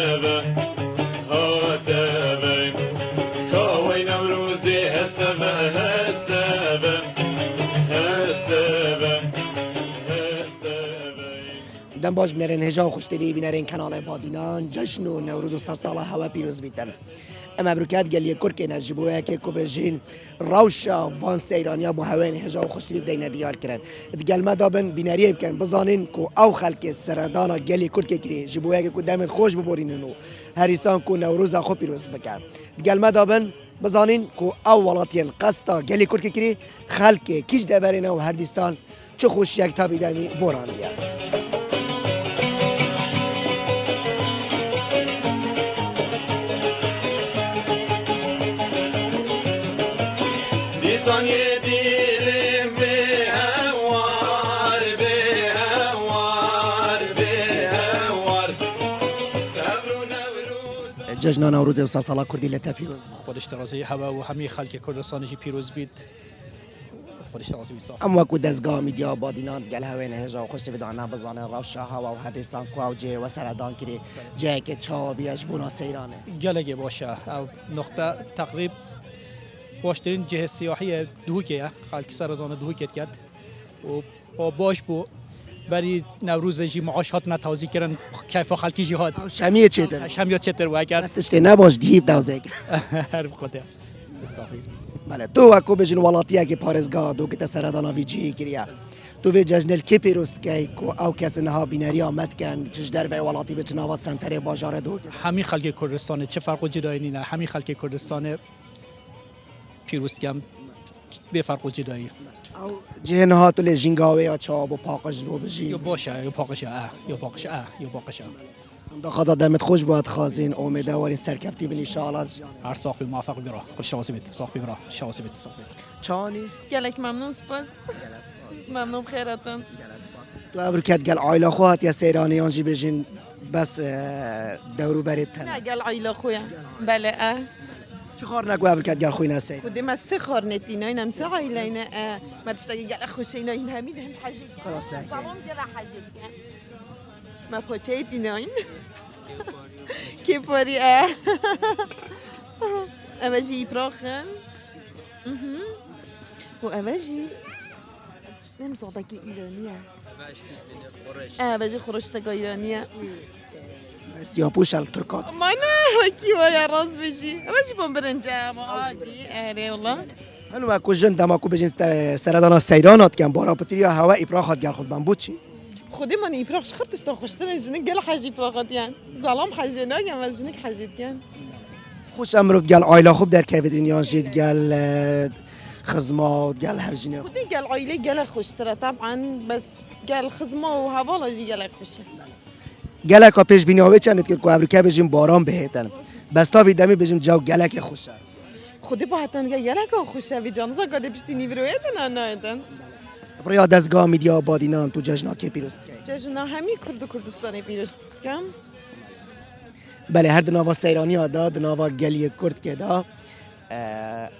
هستبه هاتبه کاوی نوروزی هستبه هستبه هستبه دم باش بنرین هجا خوشتوی بنرین کانال بادینان جشن و نوروز و سرساله هوا پیروز بیتن اما بروکات گلیه کرکی نجبوه که کوبجین روشا وان سیرانیا بو هوین هجا و خوشتوی بدین دیار کرن دگل ما دابن بیناریه بکن بزانین کو او خلک سردانا گلی کرکی کری جبوه که دمت خوش ببورینو هریسان کو نوروز خو پیروز بکن دگل ما دابن بزانین کو او ولاتین قستا گلی کرکی کری خلک کیج دبرین و هردستان چه خوش یک تا بیدمی بوراندیا ثانیه دیرم به هوار به هوار به هوار جشن نوروز و سرساله کردی لتا پیروز خودش درازی هوا و همه خلک کردستانش پیروز بید خودش درازی بیسا ام وکو دزگاه میدیا بادینان گل هوین هجا و خوش بدانه بزانه روشا هوا و هردستان کو او جه و سردان کری جه که چابیش بونا سیرانه گلگه باشه او نقطه تقریب باشترین جهه سیاحی دوکه خلک سردان دوکت کرد و با باش بو برای نوروز جی معاش هات نتازی کردن کیف خلکی جهاد شمیه چیتر شمیات چطور وکرد دستشتی نباش دیب دوزه هر بخاطر صافی بله تو وکو بجن ولاتیه که پارزگاه دو که تسردان وی جی کریه تو وی جشنل کی پیروست که کو او کس نها بینری آمد کن چش در وی ولاتی به چناوا سنتر باجار دو همین خلک کردستان چه فرق و جدایی نه همین خلک کردستان پیروست کم به فرق و جدایی او جهن ها تو لجنگاوی یا چاب و پاقش بو بجین یا باشه یا پاقش یا باقش یا باقش دا خدا دمت خوش بود خازین امیده وارین سرکفتی بلی شالات هر ساق موفق بیرا خوش شواسی بیت ساق بیرا شواسی بیت ساق بیت چانی گلک ممنون سپاس ممنون خیراتون تو اورکت گل عائله خواهد یا سیرانیان جی بجین بس دورو برید تن نه گل عیلا خویا بله چه خار نگو اورکت گل خوی نسید خودی ما سه خارنتی ناین هم سه عیلاینا ما تشتاقی گل خوشینا این همید هم حاجت خلاص سلام گل حاجت ما پوچه دیناین کی پاری اوجی پراخن و اوجی نمی‌صدق ایرانیه اوجی خورشتگاه ایرانیه سیاپوش الترکات ما نه کی وای راز بشی اوجی بوم برنجه ما عادی اره والله هنو ما کو جن دما کو بجین سردانا سیرانات کم بارا پتریا هوا ابراخات گل خود من بود چی خودی من ایپراخش خرتش تا خوشتن از اینه گل حجی پراخات یان زلام حجی نگم از اینه حجیت کن خوش امروز گل عائله خوب در کیف دنیا جید گل خدمات گل هر جنه خودی گل عائله گل خوشتره طبعا بس گل خدمه و حوالا جی گل خوشه گله کا پیش بینی اوه چند که کو امریکا بجیم باران بهتن بس تا ویدمی بجیم جو گله که خوشه خودی با حتن گل که خوشه وی جانزا گاده پشتی نیورویدن نه برای دزگاه میدیا بادینان تو جشنا که پیروست که جشنا همی کرد و کردستانی پیروست کم بله هر دنوا سیرانی ها دنوا گلی کرد که دا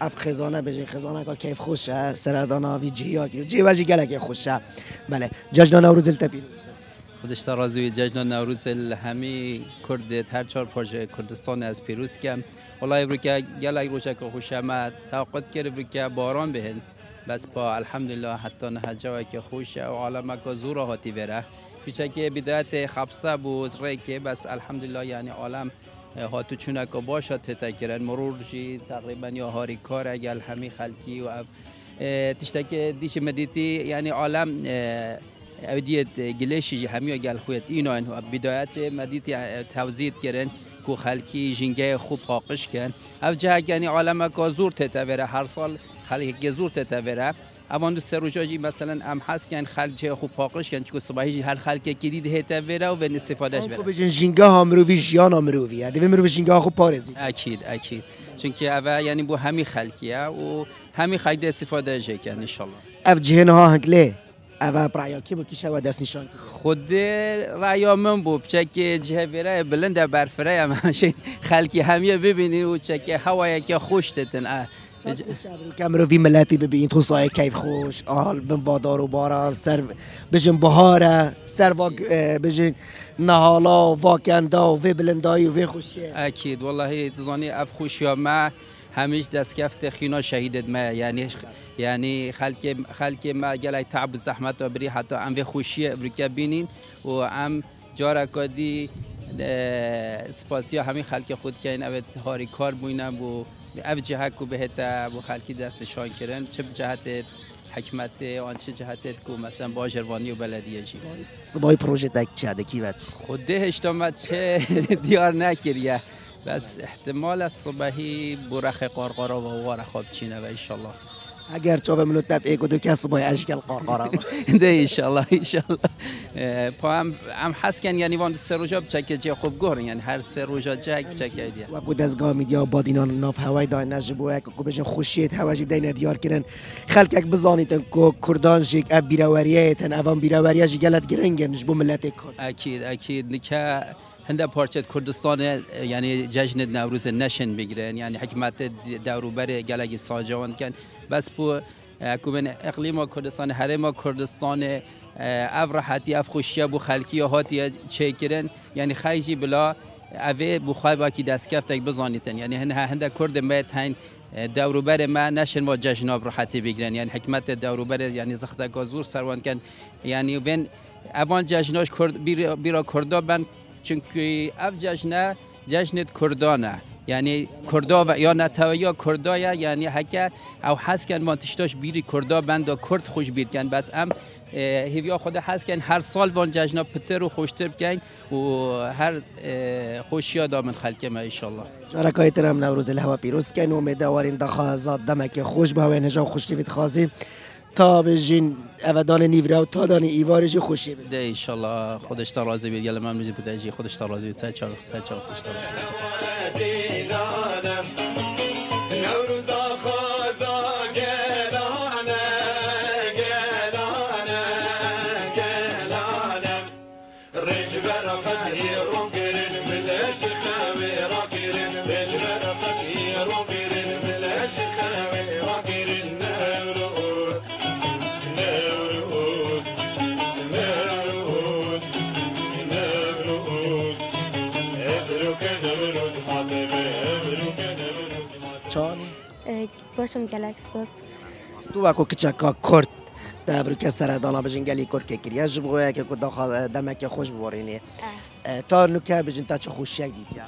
اف خزانه بجین خزانه که کیف خوشه سردانا وی جیا جی وجی گله که خوشه بله جشن نوروز پیروز خودش ترازوی جشن نوروز همی کرد هر چهار پاشه کردستان از پیروز کم والله ابریکا گله روشه که خوشه ما توقع کرد ابریکا باران بهن بس با الحمدلله حتی نهجه که خوشه و عالمه که زور هاتی بره پیشه که بدایت خبصه بود ری که بس الحمدلله یعنی عالم هاتو چونه که باشه تتکرن مرور جی تقریبا یا هاری کار اگل همی خلکی و تشتکه دیش مدیتی یعنی عالم اودیت گلیشی همی اگل خویت اینو انو بدایت مدیتی توزیع کردن کو خلکی جنگه خوب قاقش کن او جه یعنی عالم که زور تتوره هر سال خلکی که زور تتوره اوان دو سر روزی مثلا ام حس کن خلک خوب قاقش کن چون صبحی هر خلک که دید هتوره و استفادهش بره بجن جنگه ها مروی جیان ها مروی هده و مروی جنگه ها خوب پارزی اکید چون که اوه یعنی بو همی خلکیه و همی خلک استفاده جه کن انشالله اف جهن ها هنگله اوه برای کی با کیشه و دست نشان خود رأی من بود چه که جه بره بلند برفره همشه خلکی همیه ببینی و چه که هوایی که خوش تتن کامرو وی ملتی ببین تو سایه کیف خوش آل بن وادار و باران سر بجن بهاره سر بجن نهالا واکندا و بلندایی و خوشیه اكيد والله تظني اف خوشيا ما هميش دستكفت خينا شهيدت ما يعني خلك ما قال تعب وزحمت وبري حتى ام في خوشيه افريقيا بينين وام جارا كدي سپاسیا همین خلک خود که این اوت هاری کار بوینم و او جهت کو بهتا و خلکی دستشان کردن چه جهت حکمت آن چه جهت کو مثلا باجروانی و بلدیه جی صبای پروژه تک چه کی وقت خود دهش تا چه دیار نکریه بس احتمال الصبحی برخ قارقارا و وار خواب چینه و انشالله اگر چاو منو تب ایگو دو که صبای اشکال قارقارا ده انشالله پا هم حس کن یعنی وان سه روزا بچکه جه خوب گورن یعنی هر سه روزا جه بچکه دیگه و بود دستگاه میدیا بادینان ناف هوای دای نجبو یک کو بجن خوشیت هواجی بدین دیار کردن خلک یک بزانیتن کو کردان جیک اب بیراوریتن اوان بیراوریا جلت گرنگن جبو ملت کرد اكيد نکه هنده پارچه کردستان یعنی جشن نوروز نشن بگیرن یعنی حکمت دوروبر گلگی ساجوان کن بس پو کومن اقلیم کردستان حرم کردستان اف راحتی اف خوشیه بو خلکی هاتی چیکرن یعنی خیجی بلا اوه بخوای با کی دست کفتک بزانیتن یعنی هنده کرد میت هین دوروبر ما نشن و جشن راحتی بگیرن یعنی حکمت دوروبر یعنی زخت گازور سروان کن یعنی وین اوان جشناش کرد بیرا کردا بن چونکه اف جشن کردانه یعنی کردا و یا نتوه یا کردایا یعنی حکه او حس کن وان تشتاش بیری کردا بند و کرد خوش بیر کن بس ام هیویا خود حس کن هر سال وان جشنا پتر و خوشتر بکن و هر خوشیا دامن خلکه ما انشالله جارکای ترم نوروز الهوا پیروز کن و میدوارین دخوازات دمک خوش به هوای نجا خوش تیفید خازی تا بجین اودان نیورا و تا دان ایوارج خوشی بده ده انشالله خودش تا راضی بید یلا من میزی پدرجی خودش تا راضی بید سه چهار خودش تا راضی بید باشم گلکس باز تو وکو کچکا کرد دبر که سر دانا بجن گلی کرد که کریه جبوه که کد داخل دمک خوش بورینی تا نکه بجن تا چه خوشی دیدی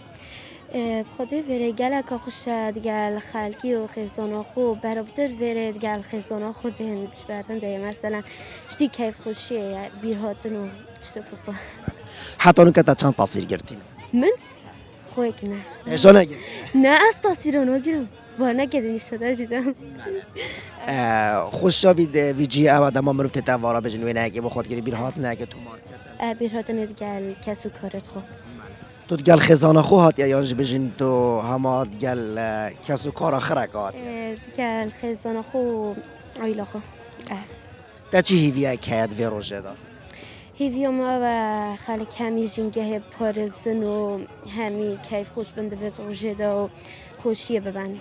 خودی وره گلک خوش گل خلکی و خزانه خو برابر وره گل خزانه خود هندش برنده مثلا چی کیف خوشیه بیرهاتن و چی تصا حتی نکه تا چند تصویر گرتین من خوی که نه اشو نگیر نه از تصویر نگیرم با نکردین شده جدم خوش شوید ویجی او دما مروفت توارا بجن و نگه بخود گیری بیرهات نگه تو مارد کردن بیرهاتن گل کسو کارت خو تو گل خزانه خو هات یا بجن تو همات گل کسو کار آخرک هات گل خزانه خو آیلا خو تا چی هیویه که هد وی روژه دا هیویا ما و خلک همی جنگه پارزن و همی کیف خوش بنده و روژه دا و خوشیه ببن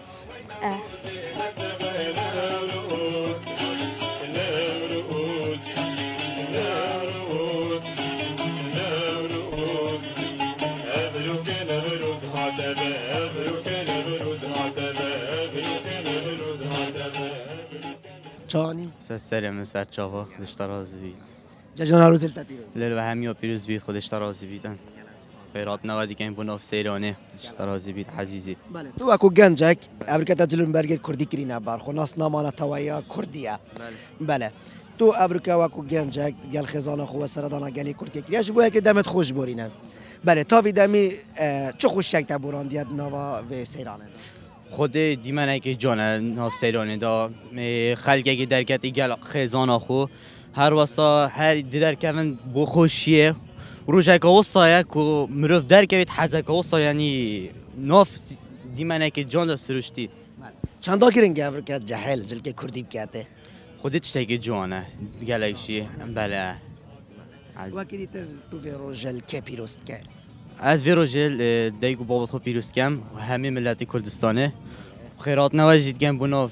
چانی سرم سر چاوا خودش ترازی بید ججان روز التا پیروز لیل و همیا پیروز بید خودش ترازی بیدن خیرات نوادی که این بناف سیرانه خودش ترازی بید عزیزی بله تو اکو گنجک افریقا جلون برگر کردی کرینه برخو ناس نامانا توایا کردیه بله تو افریقا اکو گنجک گل خزانه خو سردانا گلی کرد کریش بویا که دمت خوش بورینن بله تا وی دمی چه خوش شک تبوراندیت نوا و سیرانه خود دیمنه که جانه ناف سیرانه دا خلقه که درکت گل خزانه خو هر واسا هر دیدر کردن بو خوشیه روزه که وصایه که مروف درکوید حزه که وصا یعنی ناف دیمنه که جان دا سروشتی چند دا کرنگه افریقا جهل جل که کردی بکاته خودت تشتاقی جوانه گلایشی بله وقتی دیتر تو وی روژل که پیروست که از وی روژل دیگو بابت خود پیروز کم و همه ملت کردستانه خیرات نواجید کن بنا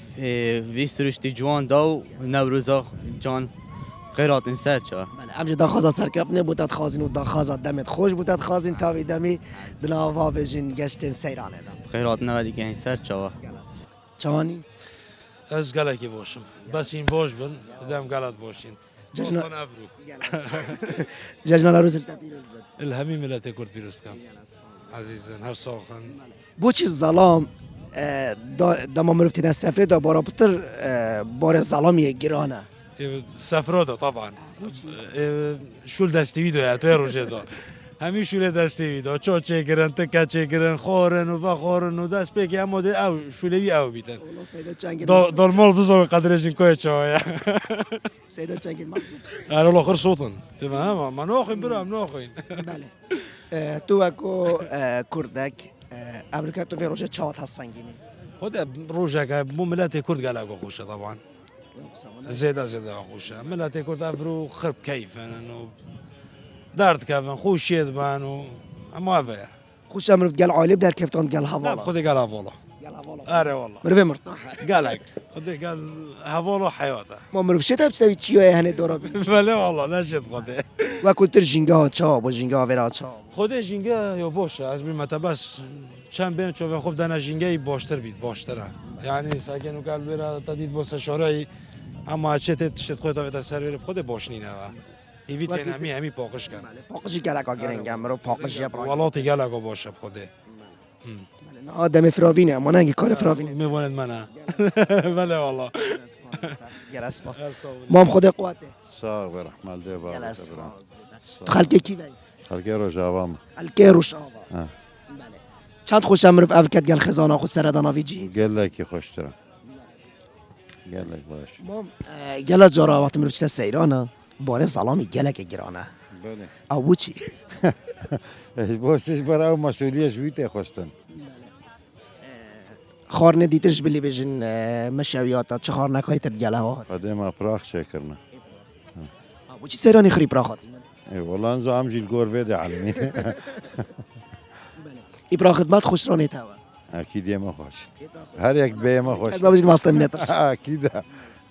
ویست رشتی جوان دا و نوروزا جان خیرات انسر چا بله امجا داخوازا سرکف نبودد خازین و داخوازا دمت خوش بودد خازین تاوی دمی دناوا بجین گشتن سیرانه دا خیرات نواجید کن انسر چا چوانی از گلکی باشم بس این باش بن دم گلت باشین جشن بخون ابرو جشن نوروز التا پیروز بود الهمی ملت کرد پیروز کم عزیزان هر ساخن بوچی ظلام دما مرفتی در سفره دا بارا بطر بار ظلامی گرانه سفرادا طبعا شول دستوی دا توی روشه دا همین شول دستوی دا چا چه گرن تکه چه گرن خارن و خارن و دست بگی اما ده او شولوی او بیتن دالمال بزرگ قدرشین کوی چاویا سیدا چنگل مقصود اره الاخر صوتن تمام ما ناخین برام ناخین بله تو اکو کردک امریکا تو روشه چهات هستنگینی خود روشه که مو ملت کرد گلگو خوشه طبعا زیاده خوشه ملت کرد افرو خرب کیفن و درد کردن خوشید بان و اما اوه خوش امروز گل عالب در کفتان گل نه حوالا خودی گل هوالا اره والله مروه مرتاح گلک خودی گل هوالا حیاته ما مروه شده بسوی چیه هنه دورا بی بله والله نشد خودی و کنتر جنگه ها چا با جنگه ها ورا چا خودی جینگه یا باشه از بیم بس چند بین چوه خوب دانه جینگه باشتر بید باشتره یعنی ساکنو گل برا تدید با سشاره اما چه تشت خودت وقت سر خود باشنی نه ایویت که همی پاکش کن پاقشی گلک ها گرنگه مرو پاقشی برای ولاتی گلک باشه بخوده آدم فراوینه اما نه کار فراوینه میواند منه بله والله گلس باست ما هم خود قواته ساق برحمل دی بابا گلس تو خلقه کی بی خلقی رو جوام خلقه روش آوا بله چند خوش امروز افکت گل خزانه خود سردانا ویجی گله کی خوش ترم گله باش ما گل جارا وقتی مروف چه سیرانه باره سلامی گله که گرانه بله او چی باسش برای مسئولیش ویته خوستن خار ندیتش بلی بجن مشویاتا چه خار نکایی تر گله ها قدیم پراخ چه کرنه او چی سیرانی خری پراخات ای والله انزو عمجی الگور ویده علمی ای پرا خدمت خوش رانی تاوا اکید یه ما خوش هر یک به ما خوش خدمت بجن ماستا مینترش اکیده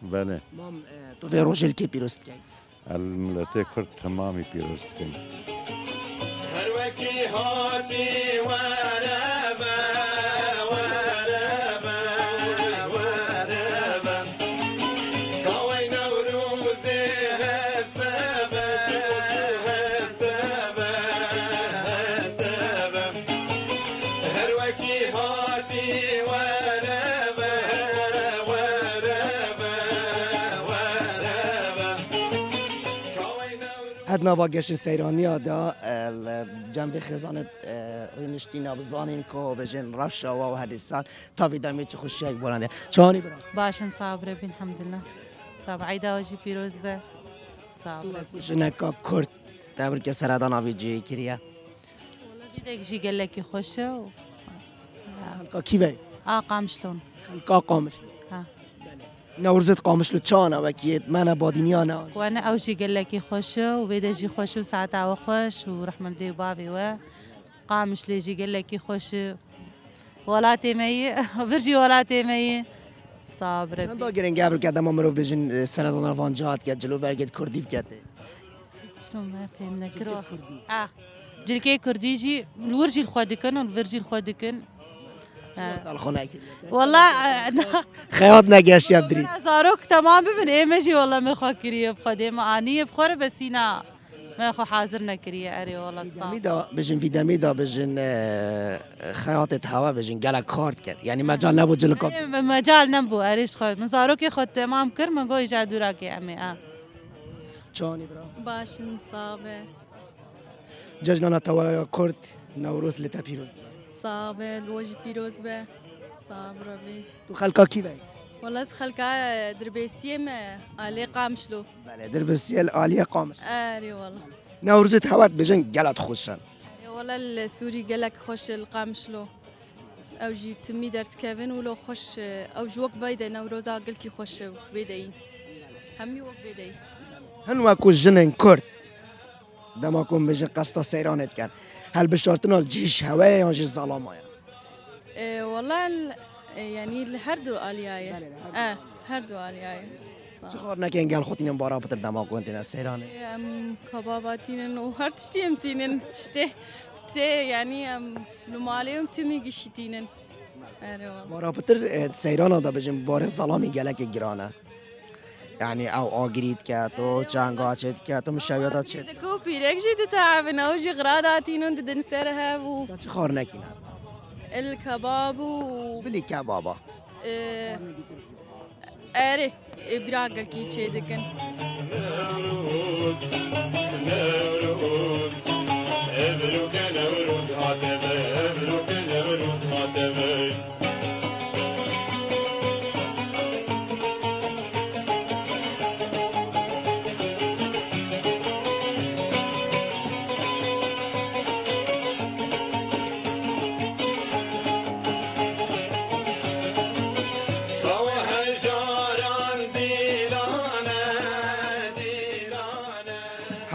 بله مام تو في روجل كي بيروست كاي الملت کرد تمامی پیروز کن هر وکی هاتی وربا وربا وربا کاوی نوروزی هستبا هستبا هستبا هر وکی هاتی وربا وربا وربا کاوی نوروزی هد نوا گشت سیرانی دا جنب خزانت رینشتینا بزانین کو بجن رفشا و هدیسان تا ویدامی چه خوشی یک بلنده چانی برام باشن صابره بین الحمدلله صاب عیدا وجی پیروز به صابره جنکا کرد تبر که سردان آوی جی کریه والله بیده کشی گله کی خوشه و خلقا کی وی آقام شلون خلقا قامشلو ها نورزت قامشلو چانا وکیت من بادینیانا و انا اوجی گله کی خوشه و بیده جی خوشه و ساعتا و خوش و رحمن دی بابی و قامش لیجی گله کی خوشه ولاتی می برجی ولاتی می صابره چند دا گرنگ ابر که دما مرو بجن سردان آوان جهات که جلو برگت کردی بکته شنو ما فهم نكرو جلكي كرديجي الورجي الخوادكن والورجي الخوادكن خونه والله خیاط نگشت یاد دری زاروك تمام بمن ايمجي والله من خاكريه بخدي ما اني بخور بسينا ما خو حاضر نكريه اري والله ویدامی دا بجن ویدامی دا بجن خیاطت هوا بجن گلا کارت کرد یعنی مجال نبود جلو کار مجال نبو اريش خو من زاروك خود تمام كر من گوي جادورا كي امي چانی برا باشن صابه ججنانا توا کرد نوروز لتا پیروز صابه الوجه بيروز به صابره بي تو خلقا کی وی والله خلقا دربيسيه ما علي قامشلو بله در بسیل عالیه قامش اري والله نوروزت هوات بجن گلت خوشن والله السوري قالك خوش القامشلو او جي تمي درت كيفن ولو خوش او جوك بيدا نوروزا قلكي خوش بيداي همي وك بيداي هن وکو جنن کرد دما کن بجن قصد سیرانت کرد هل بشارتنا جیش هوای یا جیش ظلام والله یعنی هر دو عالیه هر دو عالیه چه خور نکن گل خودینم بارا بتر دماغ کنتین از سیرانه کباباتینن و هر تشتی امتینن تشتی یعنی نمالیوم تمی گشتینن بارا بتر سیرانه دا بجم بار سلامی گلک گرانه يعني او آگرید که تو چنگا چید که تو مشاویات چید دکو پیرک جید تعبن او جی غراداتینون ددن سرها و چه خور نکینه الكباب و بلی کبابا اره براقل کی چه دکن نوروز ابروك نوروز هاتفه ابروك نوروز هاتفه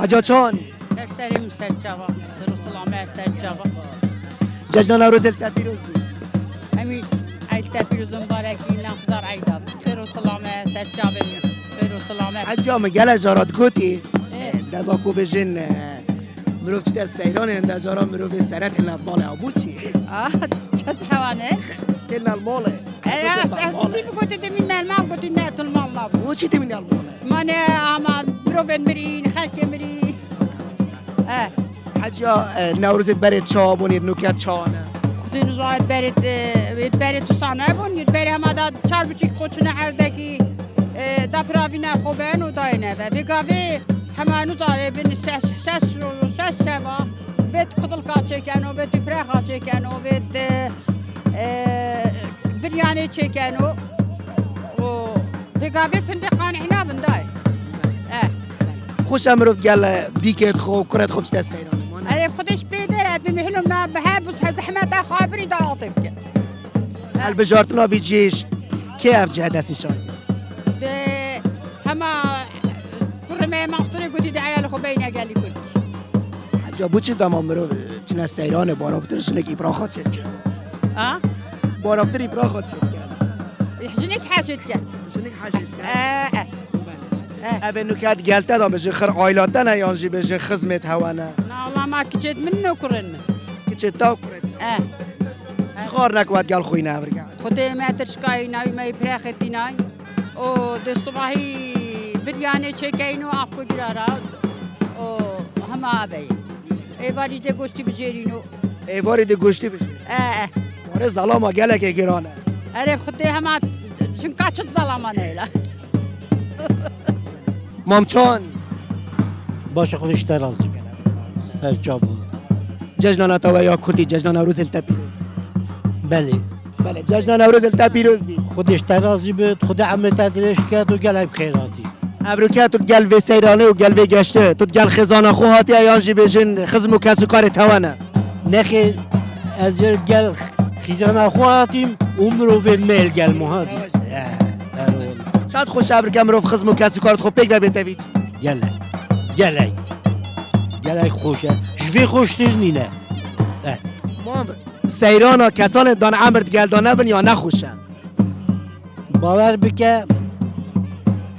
حاجا چانی سرسریم سرچاوا سلامت سرچاوا جشن نوروز التپیروز بی امید التپیروز مبارکی نخدار عیداب خیر و سلامت سرچاوا خیر و سلامت حاجا مگل جارات گوتی دبا کو بجن مروف چت سیران اند جارا مروف سرت نال ابو چی چه توانه تل المال استی بگوتی دمی مال بودی نه تل مال او چی دمی المال مانه اما مروف مرین خلک مرین حاجا نوروزت برای چابونی نوکت چانه خودی نزاید برید تو سانه بون ید بری همه دا چار بچیک خودشونه اردکی دا پراوینه خوبن و داینه و بگاوی همه نزاید بین سس شوا وید قدل کا چکن و وید پرخا چکن و وید بریانی چکن و بگاوی پنده قانعنا بندای خوش امروز گل بیکت خو کرت خوب چت سیران اره خودش بیدرد بمیهلم نه به بود زحمت خابری دا عاطف که هل بجارتنا وی جیش کی اف جهه دستشان ده هما برمه مصری گودی دعیال خو بین اگلی کل حاجا بو چی دام امرو چنا سیران بارا بترشونه کی براخات شد بارا بتری براخات شد يحجنك حاجتك يحجنك حاجتك ابي نكات قالت هذا بجي خر عائلاتنا يانجي بجي خزمت هوانا لا والله ما كجيت منه كرن كجيت تو كرن تخارنك واد قال خوينا برجع خدي ما ترشكاي ناوي ما يبراختي ناي او د صباحي برياني چكاينو افكو گرارا او هما ابي اي باري د گوشتي بجيرينو اي باري د گوشتي بجيري وره ظلام قالك گرانه اره خدي هما شنكاچ ظلام نيلا مامچان باشه خودش راضی سرجا بود جشن نتاوه یا کردی جشن نوروز التپیروز بله جشن نوروز التپیروز بی خودش راضی بود خود عمل تدریش کرد و گل خیراتی ابروکه تو گل و سیرانه و گل و گشته تو گل خزانه خو هاتی ایانجی بجن خزم و کس و کار توانه نخیر از گل خزانه خو هاتیم عمرو و میل گل مهاتی شاید خوش ابروکه مروف خزم و کس و کارت خوب پیک و بیتوید گلک خوشه جوی خوشتر نینه ما سیرانا کسان دان عمرد گلدانه بن یا نخوشن باور بکه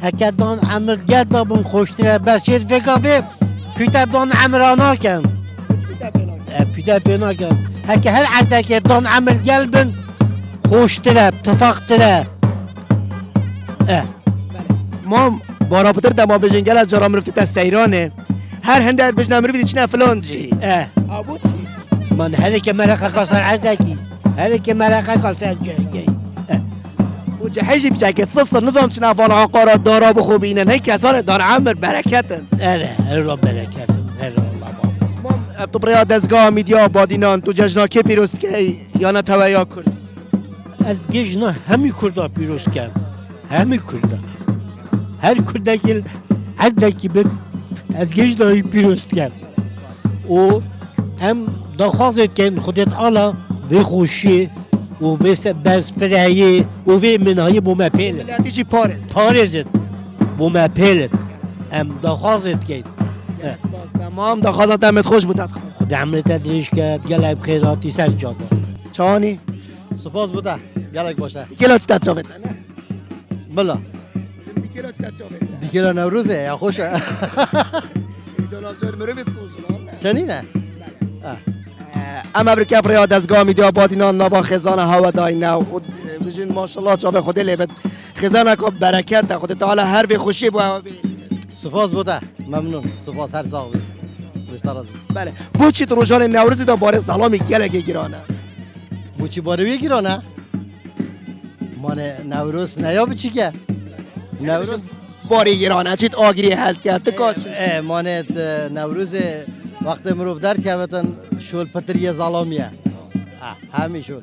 هکه دان عمرد گلدان بن خوشتره بس شید وگاوه پیتر دان عمرانا کن پیتر بینا کن هکه هر عده که دان عمرد گل بن خوشتره تفاقتره ما بارابطر دما بجنگل از جارا مرفتی تا سیرانه هر هنده بجنه مروفی چنه فلان جی آبو چی؟ من هلی که مرقه کاسر عزدکی هلی که مرقه کاسر جنگی و جهیجی بچه سستر نظام چنه فالها قارا دارا بخوبینن هی کسان دار عمر برکتن هر را برکتن هر را بابا ما بطبریا دزگاه میدیا بادینان تو ججنا که پیروست که یا نتوه یا کرد از ججنا همی کرده پیروست کن همی کرده هر کرده که هر دکی بد از ججنایی پیروست کن و هم دخواست کن خودت آلا و خوشی و برز فرهی و منهای بومه پیلت ملاتیجی پارزت بومه پیلت هم دخواست کن تمام دخواست دمت خوش بودت خود عمل تدریش کرد گلب خیراتی سر جاده چانی؟ سپاس بوده گلک باشه دیکلا چی تچاوت نه بلا دیکلا چی تچاوت دیگه نوروزه یا خوشه جناب جان مرو بیت سوزلان چنینه ام امریکا برای دستگاه میدیا بادینان نوا خزان هوا داینا و بجین ماشاءالله چاوه خود لبت خزانه کو برکت خود تعالی هر وی خوشی بو سپاس بوده ممنون سپاس هر ساقی بستر بله بو چی تو روزان نوروز دا بار سلامی گلگه گیرانه بو چی باره گیرانه مانه نوروز نیا بچی که نوروز باری گیرانه چیت آگیری حل کرد تکاچ مانه نوروز وقت مروف در که وطن شول پتری ظلامیه همی شول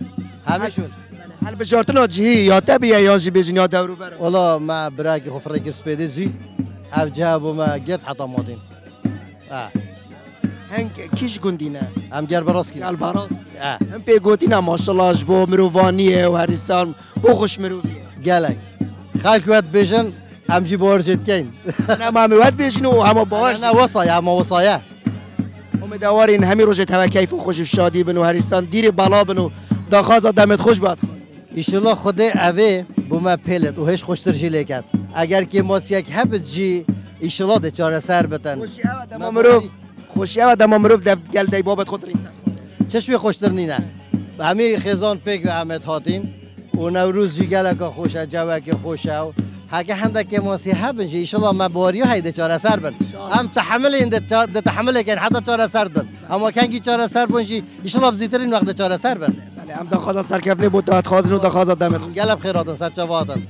هل بجارتنا جهی یا تبیه یا جی بجین یا دورو برا والله ما براكي خفرك السبيدي زي أفجاب ما قرت حتى ماضين هنگ کیش گندینه هم جر براسكي البراس هم پیگوتینا ماشاءالله جبو مروانیه و هریسان بو خوش مرویه قالك خالك واد بيجن هم جي بورجت كين انا ما میواد بیشین و همه باش انا وصايا ما وصايا هم دوارین همی روز توا کیف و خوش و شادی بنو هریسان دیر بالا بنو داخازا دمت خوش باد ایشالله خدا اوه بوما پیلت و هیچ خوشتر جی لیکد اگر که ماست یک هبت جی ایشالله ده چاره سر بتن خوشی او دم مروف گل دی بابت خود رین چشوی خوشتر نینه همه خزان پیک و همت هاتین و نوروز جی گلک خوشه جوک خوشه و هکه هنده که ماسی هبن جی ایشالله ما باریو هیده چاره سر بن هم تحمل این ده تحمل کن حتی چاره سر دن اما کنگی چاره سر بن جی ایشالله بزیتر این وقت چاره سر بن هم دخوازا سرکفنه بود داد خازن و دخوازا دمت گلب خیراتن سرچواتن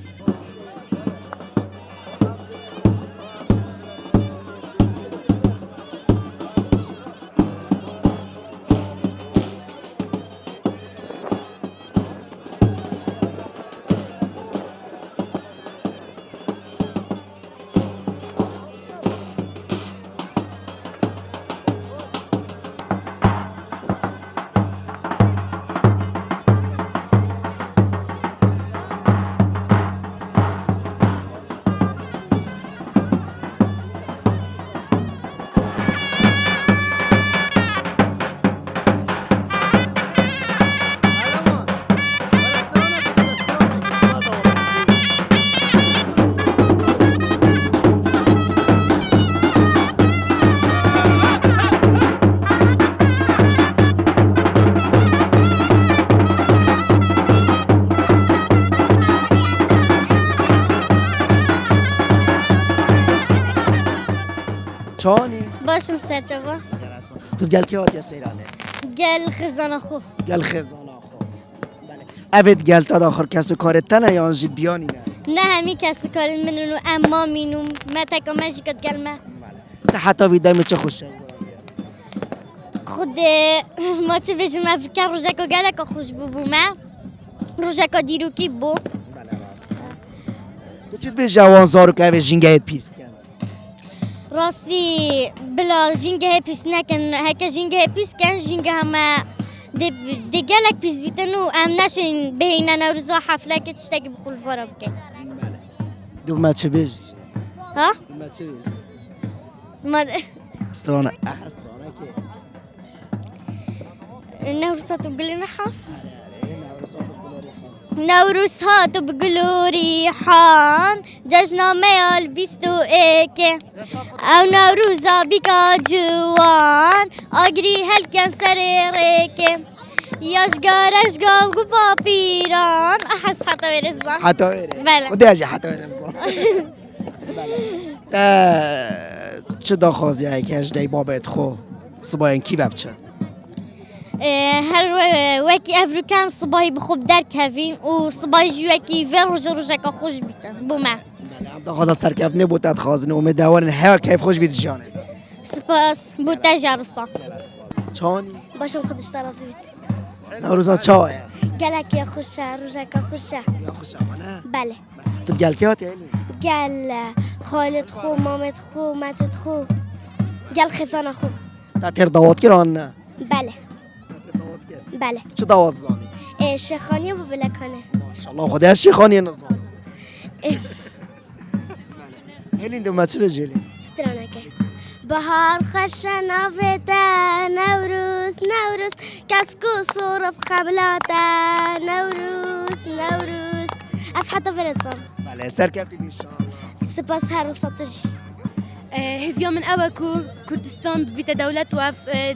چانی باشم سرچوا تو گل کی آدیا سیرانه گل خزانه خو گل خزانه خو بله اوید گل تا آخر کس و کار تنه یا انجید بیانی نه نه همی کس کار منو اما مینو ما تکا ماشی کد گل ما نه حتی ویدای می چه خوشه خود ما چه بجم افریکا روژکا گلکا خوش بو ما روژکا دیرو کی بو تو چید به جوان زارو که اوی جنگهت پیست کن راستی بلا جنگه پیس نکن هکا جنگه پیس کن جنگه همه ده گلک پیس بیتن و ام نشین بهینه نوروزا حفله که تشتاکی بخول فارا بکن دو ما چه بیج ها؟ دو ما چه بیج ما استرانه استرانه که نوروزا تو بگلی نخوا؟ نوروز ها تو بگلو ریحان جشن میال 21 او نوروزا بیکا جوان آگری هلکن سر ریکه یاشگار اشگاه گو پاپیران احس حتی برزان حتی بره بله خودی اجی حتی برزان چه داخوازی های که اجدهی بابت خو صباین کی ببچه هر وکی افریکان صباحی بخوب در کفین و صباحی جوکی و روزا که خوش بیتن بومه هم داخوازا سرکف نبودت خازنه و مدوارن هر کیف خوش بیت جانه سپاس بوده جارسا چانی باشم خودش طرفی بیت نوروزا چاه گلکی خوشه روزا که خوشه یا خوشه نه بله تو گل کی هاتی ایلی گل خالد خو مامت خو متت خو گل خزانه خو تا تیر دعوت کران نه بله بله چه دعوت زانی شیخانی و بلکانه ماشاءالله خودی از شیخانی نظام هلین دو ما چه بجیلی سترانکه بهار خوش نویده نوروز نوروز کسکو سورب خملاته نوروز نوروز از حتی فرنسا بله سرکفتی انشالله. سپاس هر وسطجي هفيا من أواكو كردستان بيتا دولة وف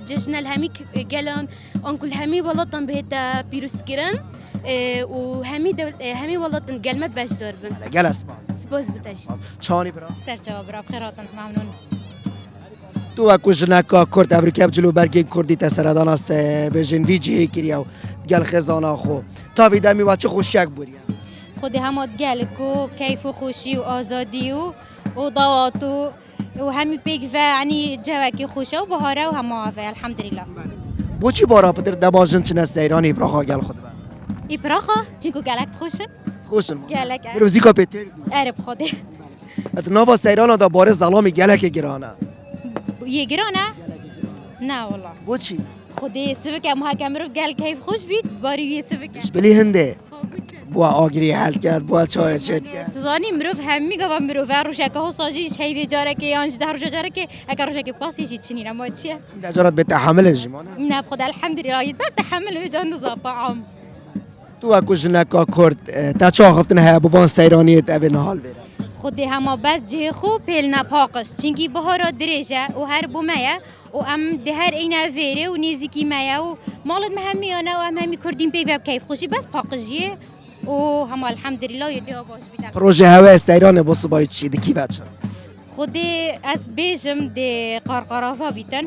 جشن الهمي جلان أنكل همي ولطن بهتا بيروسكران همي ولطن جلمت باش دوربن جلس سپاس بتاجي چانی برا سرچاو برا بخیراتن ممنون تو اكو جنكا كرد افريقيا بجلو برگين كردي تسردان است بجن ويجي كرياو گل خزانا خو تا ويدامي واچ خوشيك بوريا خودی همات گل کو کیف و خوشی و آزادی و ضوات و همی پیک و یعنی جوکی خوشه و بهاره و همه و الحمدلله بوچی بارا پدر دباجن چنه سیران ابراخا گل خود بر ابراخا چیکو گلک خوشه خوشن گلک روزی کا پتر عرب خوده اتناوا سیران دا بار زلامی گلک گرانه یه گرانه نه والله بوچی خودی سوک محکم رو گل کیف خوش بید باری یه سوک بلی هنده بوا آگری حل کرد بوا چای چت کرد زانی مروف همی گفت مروف روشکه ها سازیش هیوی جاره که یانج ده روشه جاره که اگر روشه که پاسی چی چنین اما چیه دجارت به تحمل جمانه نه بخود الحمدلله یه تحمل و جان زابا عام تو اكو جنكا كرد تا چا هفتن ها بوان سیرانیت او نهال ویرا خودی همه بس جه خوب پیل نپاقش چینکی بهارا درجه و هر بومه و ام ده هر اینا ویره و نیزیکی مایه و مالت مهمیانه و هم همی کردیم پی وب کیف خوشی بس پاقشیه و هم الحمدلله یه دیا باش بیدم پروژه هوا سیران بوس باید چی دکی بچه خودی از بیجم ده قرقرافا بیتن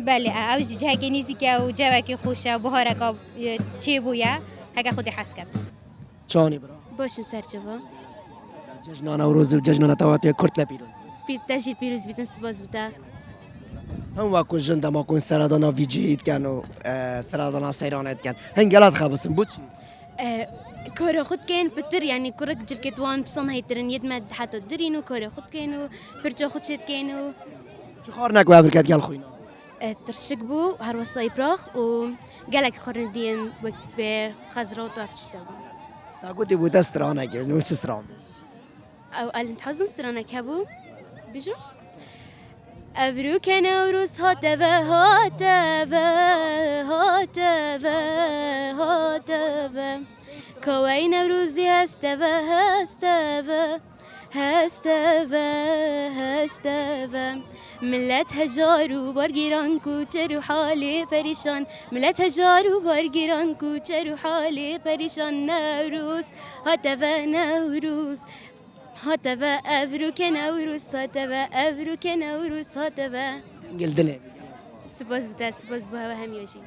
بله اوجی جه که نیزیکه و جوکی خوشه و بهارکا چه بویه هکا خودی حس کرد چانی برا باشم سرچوا ججنان روز و ججنان تواتي كرت لبيروز تجي بيروز بيتن سباز بتا هم واكو جند ما كون سرادانا فيجيت كانوا سرادانا سيرانات كان هنجلات خابسن بوتشي كورا خود كان بتر يعني كورا جلكتوان بصن هيترن يدمد حتى درينو كورا خود كانوا برجا خود شد كانوا شخارناك وافركات قال خوينا ترشقبو هر وصاي براخ و قالك خورن دين وك بخزرات وافشتاو تا قلت بو تسترانا كيف نو تستران او انت حزم سرانا كابو بيجو أبروك نوروز هاتفا هاتفا هاتفا هاتفا كواي نوروزي هستفا هستفا هستفا هستفا ملت هجار و بارگیران کوچر و حال پریشان ملت هجار و بارگیران کوچر و حال پریشان نوروز هاتفا نوروز هاتفا أبروك نوروز هاتفا أبروك نوروز هاتفا قلدني سپاس بتا سپاس بها هم یاشی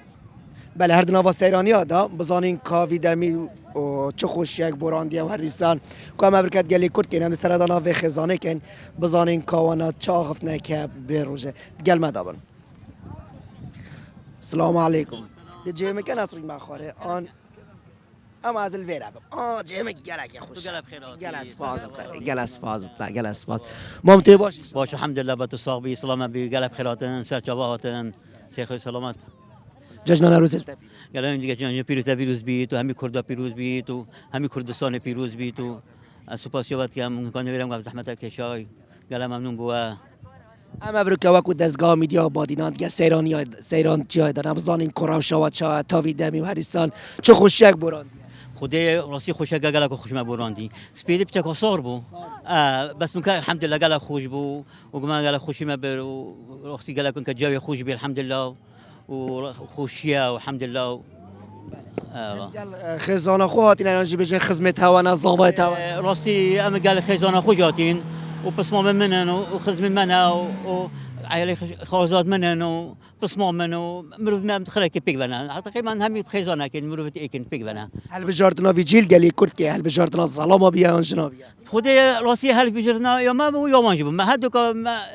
بله هر دنوا سیرانی دا بزانین کاوی دمی و چه خوشیک براندی و هر ریسان که هم افریقات گلی کرد که هم سردانا و خزانه کن بزانین کاوانا چاخفت نکه به روزه گل مدابن السلام علیکم دی جه مکن اصری مخاره آن اما از الویره جه مک گلک خوش گل اسپاز گل اسپاز ممتی باش الحمد لله با تو صاحبی سلام بی گل بخیراتن سرچاواتن شیخ سلامت جشن نوروز التبی گلم دیگه جان پیروز بیت و همین کرد پیروز بیت و همین کردستان پیروز بیت و سپاسیابت که ممکن نمیرم گفت زحمت کشای گلم ممنون بوا ام افریقا وکو دزگاه میدیا بادینان دیگه سیران جای دارم زانین کرام شوات شوات تاوی دمی و هریسان چه خوشیک براندی خدای راستی خوشک گلک خوش ما براندی سپیدی پچک آسار بو بس نکه الحمدلله گلک خوش بو و گمان گلک خوشی ما بر و راستی گلک که جوی خوش بی الحمدلله و خوشیه و الحمدلله خزانه خو هاتین انرژی بجن خدمت هوانا زاوایت هوا راستی ام قال خزانه خو جاتین و بسمام منن و خدمت منها و عائله خوازات منن و بسمام منو مرو ما مدخله كي بيك بنا تقريبا هم خزانه كي مرو ايكن بيك بنا هل بجارتنا في جيل قال كرت كي هل بجارتنا الظلامه بيا انجنا بيا خدي راسي هل بجرنا يا ما يا ما نجيب ما هذوك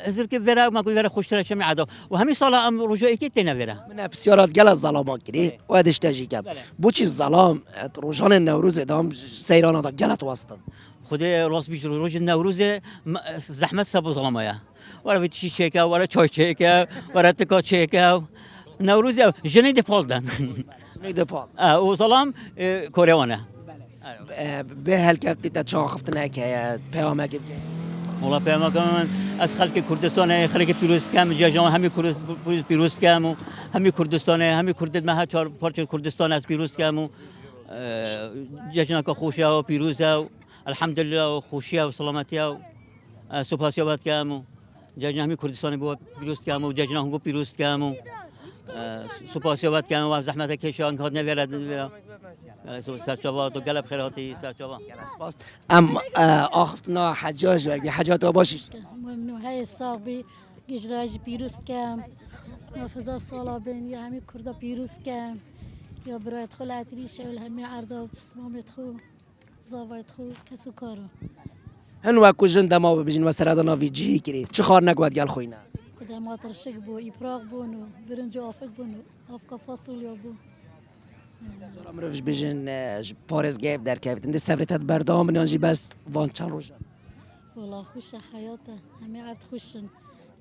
هزر كي فيرا ما كو فيرا خوش ترى شمي عادو وهمي صلاه ام رجوع كي تنا فيرا من بسيارات قال الظلامه كري وادش تاجي كاب بوچي الظلام روجان النوروز ادام سيران دا قالت واسطن خدي راس بيجر روج النوروز زحمه سبو ظلامه يا ورا فيتشي شيكا ورا تشاي شيكا ورا تكا شيكا نوروز جني ديفولدن جني ديفولد وظلام كوريوانا به هالكفتي تشاخفتنا هيك بيامك والله بيامك كمان از خلق كردستان خلق پیروز کم جاجان همي پیروز کم و همي كردستان همي كرد ما چهار پارچه كردستان از پیروز کم و جشنك خوشة وبيروزة الحمد لله وخوشية وسلامتية سوباسيوبات كامو جشنا همي كردستان بوا بيروز كامو جشنا هنگو بيروز كامو سوپاسیوبات کردم و زحمت کشان کار نمیرد سرچوبات و قلب خیراتی سرچوبات. ام آخفتنا حجاج و حجات آباشیش. ممنوع های صابی گجراج پیروز کم فضل سالا بین یا همی کردا پیروز کم یا برای ادخل عطریش اول همی عرضا بسمامت خو زاویت خو کسو کارو. هنو اکو جند ما ببجین و سرادنا ویجی کری چه خار نگواد گل خوینا. خدا ما ترشک بو ایپراق بونو برنج آفک بونو آفکا فاصولیا بو. زورا مروش بجین پارزگاه در کفتن دست سفرتت بردام نیانجی بس وان چند روزه. والله خوش حیاته همه عرض خوشن.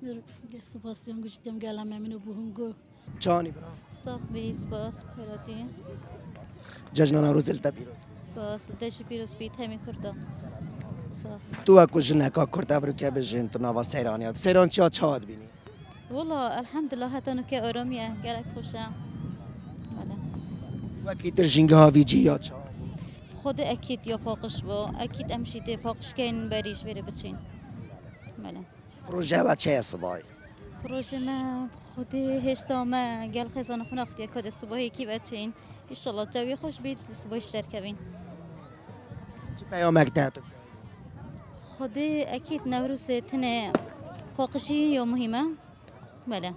مر سپاسیون گوشتیم گلم منو بوهنگو. چانی برا. صاف بی سپاس پراتی. جشن نوروز التا پیروز. سپاس داشتی پیروز بیت همی کرده. تو اکو جنکا کرده ورو که بجین تو نوا سیرانیات. سیران چیا چاد بینی؟ والله الحمد لله حتی نکه آرامیه گلک خوشه. وکی تر جنگه ها ویجی یا چا؟ خود اکید یا پاکش با اکید امشیده پاکش کن بریش بره بچین. بله. پروژه و چه صبای؟ پروژه ما خود هشتامه گل خزانه خونه اختی کد صبحی کی بچین. انشالله جوی خوش بید صبحش در کبین. چه پیامک دهتو؟ خود اکید نوروز تنه پاکشی یا مهمه. بله.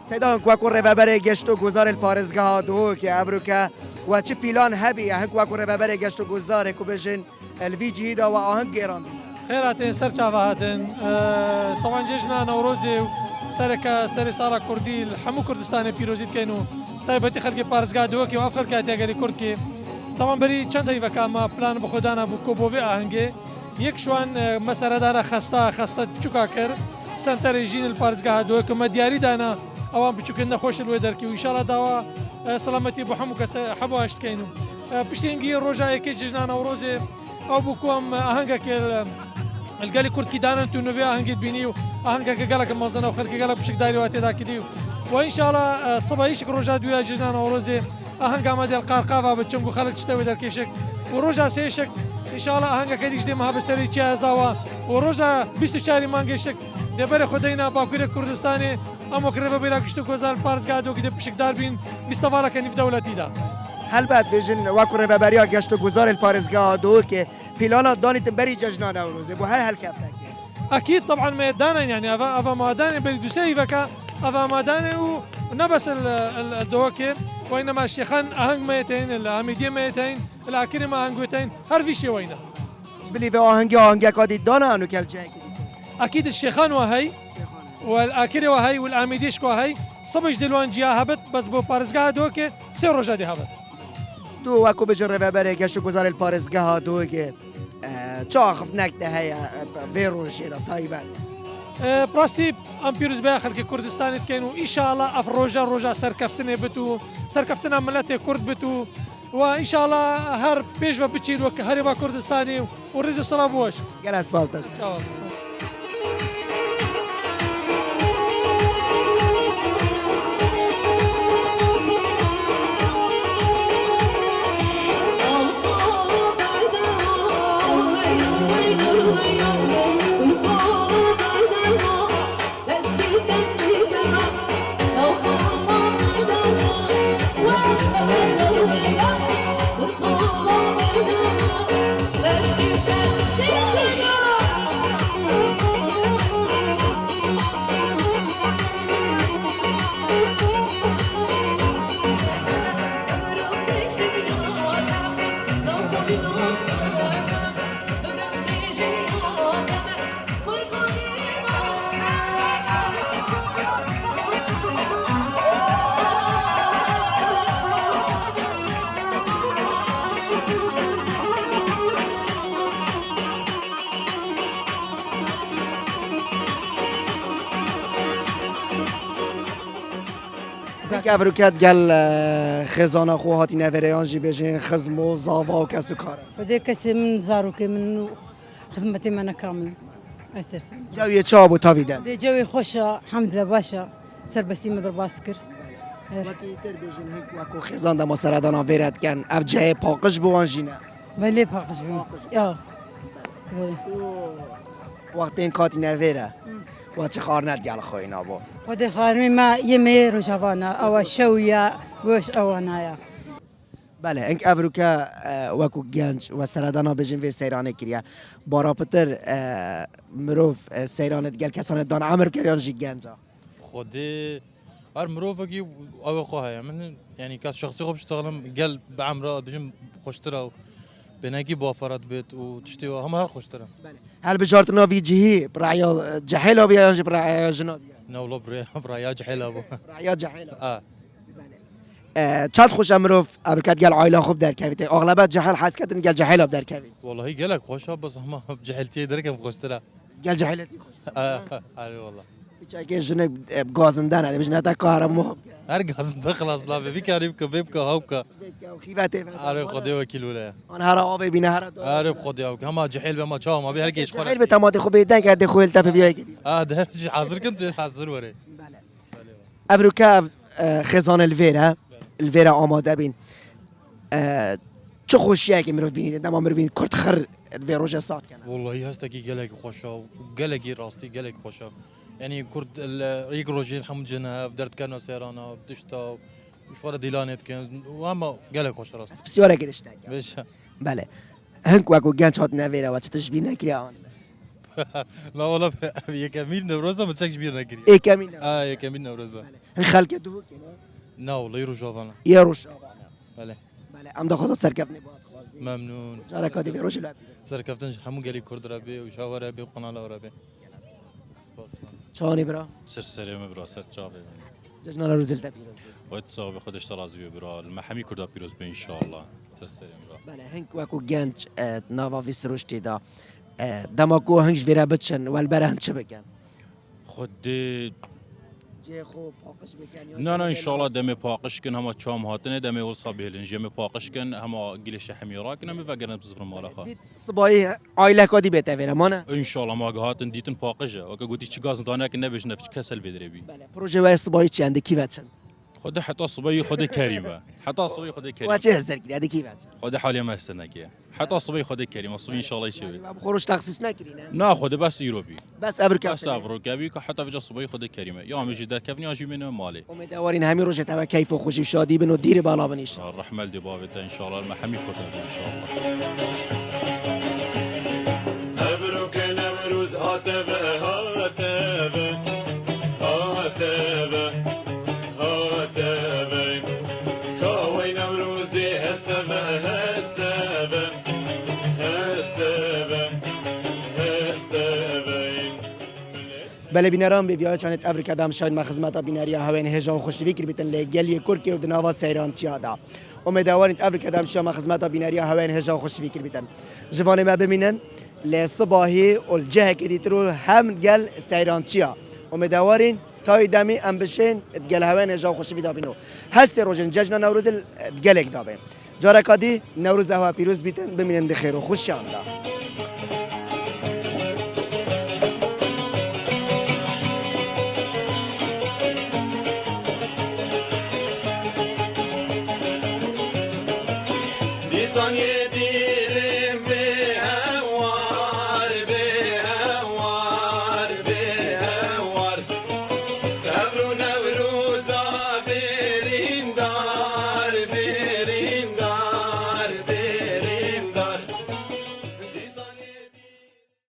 سیدان کوکو رهبر گشت و گذار الپارزگاه دو که ابروکه و چه پیلان هبی هک کوکو رهبر گشت و گذار کو بجن الوی جهیدا و آهنگ گیران خیرات سر چاوهاتن طبعا جشن نوروزی سر سالا کردی همو کردستان پیروزیت کینو تایبتی خلق پارزگاه دو که افخر که تاگری کرد که طبعا بری چند تا وکام پلان بخودانا بو کوبوی آهنگ یک شوان مسئله داره خسته چوکا کرد سنتر جین الپارزگاه دو که مدیاری دانا اوام بچوکن نخوش الودر کی و ان شاء الله دوا سلامتی بو حمو کس حبو اشت کینو پشتینگی روزای کی جشن نوروز او بو کوم آهنگ که الگلی کرد کی دانن تو نوی آهنگ بینیو آهنگ که گلک مازن او خلک گلک بشک داری واتی دا کیدیو و ان شاء الله صبایش روزا دویا جشن نوروز آهنگ آمد القرقاوا بچنگو خلک چته در کیشک و روزا سیشک ان شاء الله آهنگ که دیش ما بسری چه ازوا و روزا 24 مانگشک دبر خداینا باکوی کردستانی اما کرده بیرا کشتو گذار پارزگاه دو که پشک دار بین بیستوالا کنی في دولتی دا. هل بعد بيجن واكو رهبريا گشتو گذار الپارزگاه دو که پیلانا دانیت بری جشن نوروز بو هل كيف اكيد طبعا ميدانا يعني افا ميدانا بری دوسي فكا افا ميدانا ونبس الدوكي وانما الشيخان اهنگ ميتين الاميديه ميتين الاكرم اهنگوتين هر في شيء وينه. بلي في اهنگ كادي دانا انو كل جاي اكيد الشيخان وهي والآكري وهي والآميديش وهي صبج دلوان جيا هبت بس بو پارزگاه دو که سه روزه دی هبت. تو واکو بجر رهبر گشت و گذار الپارزگاه دو که چا خف نکته هي ویروش دا تایبان. براستی ام پیروز به آخر که کردستانیت کینو ان شاء الله اف روزا سرکفتنه بتو سرکفتنه ملت کرد بتو و ان شاء الله هر پیش و بچیر و هر با کردستانی و رز سلام وش. گل اسفالت است. افروکت گل خزانه خوهاتی نوریان جی بجین خزم و زاوا و کس و کاره بده کسی من زاروکی من خدمتی من کامل اساسا جوی چه آبو تاویدن ده جوی خوشه الحمد لله باشه سربستی مدر باس کر وکی تر بیشین هنگ وکو خزان دم سردانا ویرد کن اف جه پاکش بوان جینه بله پاکش بیم یا بله وقت این کاتی نویره و چه خارنت گل خوی نابو خود خارمی ما یه می روشوانه او شویا گوش اوانایا بله انک افروکا وکو گنج و سردانا بیشین وی سیرانه کریه بارا پتر مروف سیرانت گل کسانت دان عمر کریان جی گنجا خودی هر مروفکی او خواهی من یعنی کس شخصی خوب اشتغلم گل به عمره بجم خوشتره و بناگی بافرات بیت و تشتی و همه هر خوشتره هل بجارت ناوی جهی برای جهیلا بیا یا برای جنابی نه ولا برای جحیل ابو برای جهیلا چند خوش مروف افروکات گل عائله خوب در کویت اغلب جهل حس کردن گل جهیلا در کویت والله گلک خوشه بس همه جحیلتی درکم خوشتره گل جهیلتی خوشتره آره والله که جنگ گازنده نه بیشتر تا کار مهم هر گازنده خلاص لا بیکاریم که بیب که هاو که خیبته آره خدای وکیل ولی آن هر آب بینه هر آره خدای وکیل همه جحیل به ما چاه ما به هر کیش خیل به تماده خوب بیدن که دخول تپ بیای کدی ده حاضر کنت حاضر وره افروکا خزان الویرا آماده بین چه خوشیه که میرفت بینید نما میرفت بینید کرد خر ویروژه سات کنه والله هسته کی گلک خوشه و گلکی راستی گلک خوشه يعني كرد ريق روجين حمد جنها بدرت كانوا سيرانا بدشتا مشوار ديلانت كان وما قالك خوش راست بسيارة كدشتا بيش بله هنك واكو جانش هات نافيرا وتشبيه نكري آن لا والله يا كمين نوروزا ما تسكش بير نكري ايه كمين يا كمين نوروزا هن خالك دوه كنا نا والله يروجافانا يروجافانا بله عم دخوزت سركبني بعد خازي ممنون جارك هادي بيروج لا سركبتن حمو قالي كرد ربي وشاور ربي وقناه ربي چانی برا؟ سرسریم برا سترابه. جشن روز التبیروز. وقت صاحب خودش ترازوی برا المحمی کرده پیروز به انشالله سرسریم برا. بله هنگ وقو گنج نوا ویستروشتی دا دماغو هنگش ویرا بچن والبره هنگ چه بکن؟ خودی جه خوب پاکش بکن. نه انشالله دم پاکش کن همه چام هاتنه دم اول صابیلن جم پاکش کن همه گلش حمیرا کنم و گرن بزرگ مالها. صبایی عائله کادی بهتره ویرا مانه؟ انشالله ما هاتن دیتن پاکشه. اگه گویی چی گاز دانه که نبیش نفش کسل بدری بی. بله پروژه وای صبایی چی انده کی بچن؟ خود حتی صبایی خود کریمه. حتی صبایی خود کریمه. واچه هزار کردی انده کی بچن؟ خود حالی ما استنکیه. حتی صبایی خود کریمه. صبایی انشالله یشوی. خروج تخصیص نکردی نه خود بس ایروبی. بس افریقا. بس افریقایی که حتی وجه صبایی خود کریمه. یا همیشه در کفنی آجی منو مالی. امیدوارین همین روز تو کیف و خوشی و شادی بنو دیر بالا بنیش. الرحمة دی بابت ان شاء الله المحمی کرده ان شاء الله. مبروك نوروز هاتبه هاتبه هاتبه هاتبه كاوي نوروزي هستبه هستبه هستبه هستبه بله بینران به ویای چانت افریقا دام شاید مخدمات بینری هاوین هجا و خوشی فکر بیتن لگلی کرکی و دنوا سیران چیادا امیدواریم افریقا دام شاید مخدمات بینری هاوین هجا و خوشی فکر بیتن جوان ما ببینن لصباحی الجه کدیترو هم گل سیران چیا امیدوارین تای دمی ام بشین گل هاوین هجا و خوشی بیدا بینو هست روزن جشن نوروز گلک دابه جارکادی نوروز هوا پیروز بیتن ببینن دخیر و خوش شاندا ثانية